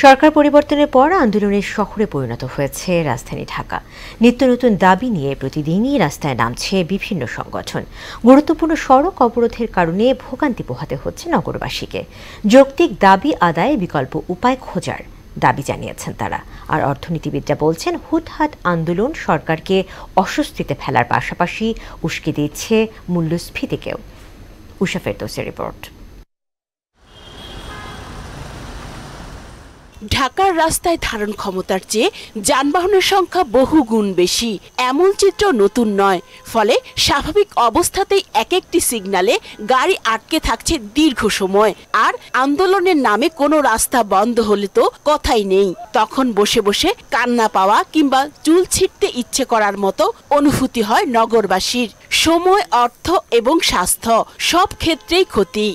সরকার পরিবর্তনের পর আন্দোলনের শহরে পরিণত হয়েছে রাজধানী ঢাকা। নিত্য নতুন দাবি নিয়ে প্রতিদিনই রাস্তায় নামছে বিভিন্ন সংগঠন। গুরুত্বপূর্ণ সড়ক অবরোধের কারণে ভোগান্তি পোহাতে হচ্ছে নগরবাসীকে। যৌক্তিক দাবি আদায়ে বিকল্প উপায় খোঁজার দাবি জানিয়েছেন তারা। আর অর্থনীতিবিদরা বলছেন, হুটহাট আন্দোলন সরকারকে অস্বস্তিতে ফেলার পাশাপাশি উস্কে দিচ্ছে মূল্যস্ফীতিকেও। উষা ফেরদৌসের রিপোর্ট। ঢাকার রাস্তায় ধারণ ক্ষমতার চেয়ে যানবাহনের সংখ্যা বহু গুণ বেশি। এমন চিত্র নতুন নয়। ফলে স্বাভাবিক অবস্থাতেই এক একটি সিগন্যালে গাড়ি আটকে থাকছে দীর্ঘ সময়। আর আন্দোলনের নামে কোনো রাস্তা বন্ধ হলে তো কথাই নেই। তখন বসে বসে কান্না পাওয়া কিংবা চুল ছিঁড়তে ইচ্ছে করার মতো অনুভূতি হয় নগরবাসীর। সময়, অর্থ এবং স্বাস্থ্য সব ক্ষেত্রেই ক্ষতি।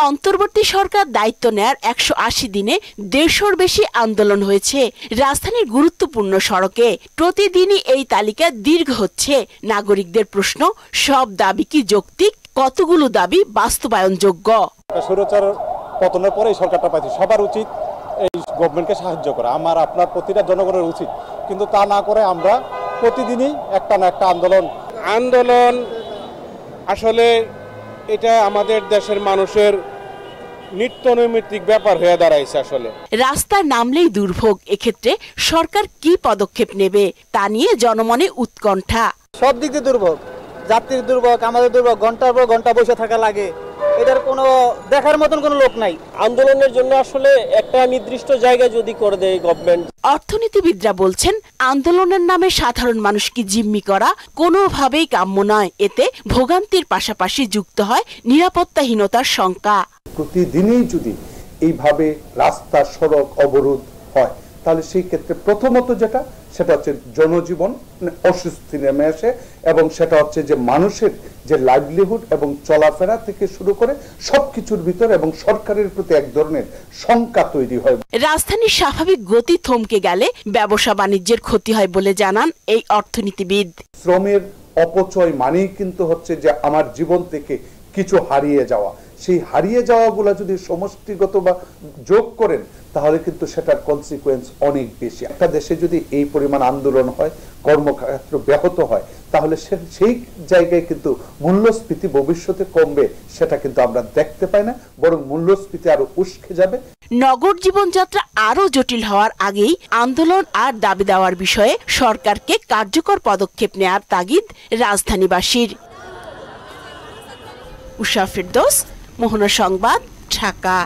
অন্তর্বর্তী সরকার দায়িত্ব নেয়ার 180 দিনে 150-র বেশি আন্দোলন হয়েছে রাজধানীর গুরুত্বপূর্ণ সড়কে। প্রতিদিনই এই তালিকা দীর্ঘ হচ্ছে। নাগরিকদের প্রশ্ন, সব দাবি কি যৌক্তিক? কতগুলো দাবি বাস্তবায়নযোগ্য? স্বৈরাচার পতনের পরে এই সরকারটা পাইছে, সবার উচিত এই গভর্নমেন্টকে সাহায্য করা। আমার আপনার প্রতিটা জনগণের উচিত, কিন্তু তা না করে আমরা প্রতিদিনই একটা না একটা আন্দোলন আসলে এটা আমাদের দেশের মানুষের নিত্য নৈমিত্তিক ব্যাপার হয়ে দাঁড়াইছে। আসলে রাস্তায় নামলেই দুর্ভোগ। এক্ষেত্রে সরকার কি পদক্ষেপ নেবে তা নিয়ে জনমনে উৎকণ্ঠা। সব দিক দিয়ে দুর্ভোগ, যাত্রীর দুর্ভোগ, আমাদের দুর্ভোগ। ঘন্টার পর ঘন্টা বসে থাকা লাগে, এটার কোনো দেখার মতন কোনো লোক নাই। আন্দোলনের জন্য আসলে একটা নির্দিষ্ট জায়গায় যদি করে দেয় গভর্নমেন্ট। অর্থনীতিবিদরা বলছেন, আন্দোলনের নামে সাধারণ মানুষকে জিম্মি করা কোনোভাবেই কাম্য নয়। এতে ভোগান্তির পাশাপাশি যুক্ত হয় নিরাপত্তাহীনতার শঙ্কা। প্রতিদিনই যদি এইভাবে রাস্তা সড়ক অবরোধ হয়, তাহলে সেই ক্ষেত্রে প্রথমত সেটা হচ্ছে জনজীবন অস্বস্তি নেমে আসে, এবং সেটা হচ্ছে যে মানুষের যে লাইভলিহুড এবং চলাফেরা থেকে শুরু করে সবকিছুর ভিতর এবং সরকারের প্রতি এক ধরনের শঙ্কা তৈরি হয়। রাজধানীর স্বাভাবিক গতি থমকে গেলে ব্যবসা বাণিজ্যের ক্ষতি হয় বলে জানান এই অর্থনীতিবিদ। শ্রমের অপচয় মানেই কিন্তু হচ্ছে যে আমার জীবন থেকে কিছু হারিয়ে যাওয়া। সেই হারিয়ে যাওয়াগুলা যদি সমষ্টিগত বা যোগ করেন, তাহলে কিন্তু সেটার কনসিকুয়েন্স অনেক বেশি। একটা দেশে যদি এই পরিমাণ আন্দোলন হয়, কর্মক্ষেত্র ব্যাহত হয়, তাহলে সেই জায়গায় কিন্তু মূল্যস্ফীতি ভবিষ্যতে কমবে, সেটা কিন্তু আমরা দেখতে পাই না, বরং মূল্যস্ফীতি আরো উস্কে যাবে। নগর জীবনযাত্রা আরো জটিল হওয়ার আগেই আন্দোলন আর দাবি দেওয়ার বিষয়ে সরকারকে কার্যকর পদক্ষেপ নেয়ার তাগিদ রাজধানীবাসীর। উষা ফেরদৌস, মোহনা সংবাদ, ঢাকা।